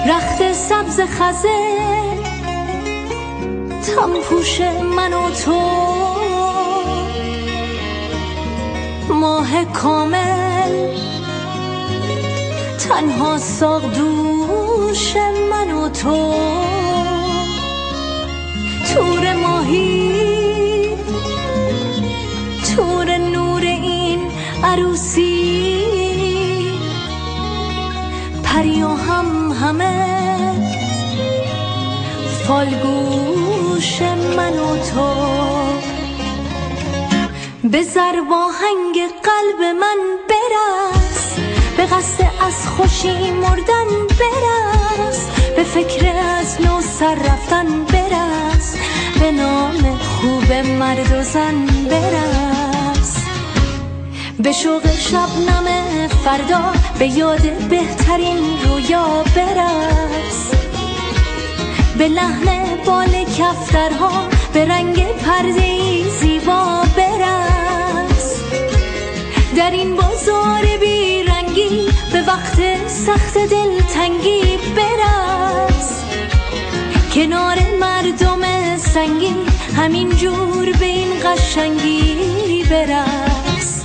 رخت سبز خزه تم پوش من و تو، ماه کامل تنها ساق دوش من و تو، تور ماهی تور نور این عروسی، پری و همه فالگوش من و تو. بزر آهنگ قلب من برس، به قصد از خوشی مردن برس، به فکر از نو سر رفتن برس، به نام خوب مرد و زن برس، به شوق شبنم فردا، به یاد بهترین رویا برس، به لحن بال کفترها، به رنگ پرده‌ای زیبا برس، در این بازار بیرنگی به وقت سخت دلتنگی برس، کنار مردم سنگی همین جور به این قشنگی برس،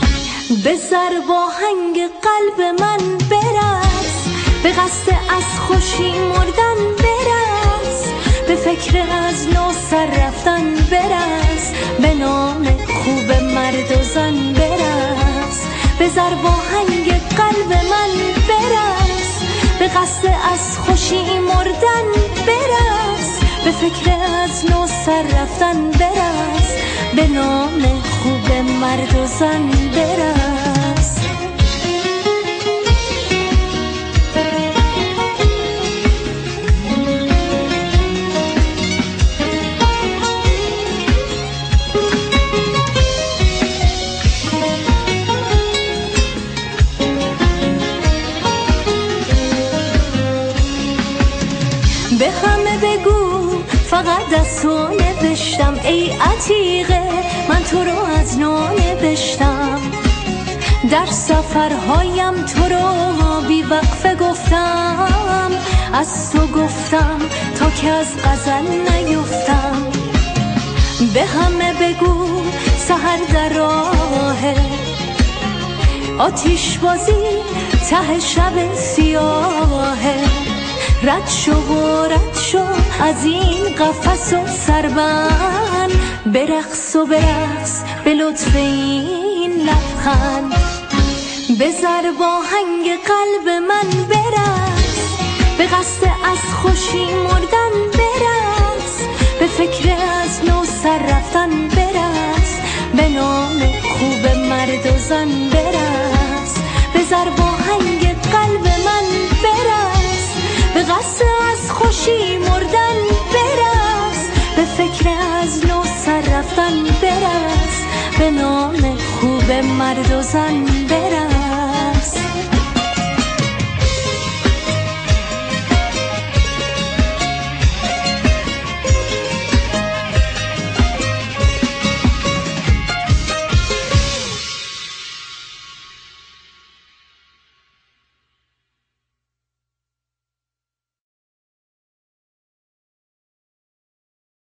به ضرب آهنگ قلب من برس، به قصد از خوشی مردن برس، به فکر از نو سر رفتن برس، به نام خوب مرد و زن برس، به ضرب آهنگ قلب من برس، به قصد از خوشی مردن برس، به فکر از نو سر رفتن برس، به نام خوب مرد و زن برس. به همه بگو فقط از تو نوشتم ای عتیقه، من تو رو از نو نوشتم، در سفرهایم تو رو بی وقفه گفتم، از تو گفتم تا که از غزل نیفتم. به همه بگو سحر در راهه، آتیش بازی ته شب سیاهه، رد شو از این قفس و سربند، برقص و برقص به لطف این لبخند، به ضرب آهنگ قلب من برس، به قصد از خوشی مردن برس، به فکر از نو سر رفتن برس، به نام خوب مرد و زن برس، به ضرب آهنگ قلب من برس، به قصد از خوشی مردن برس، به فکر از نو سر رفتن برس، به نام خوب مرد و زن برس.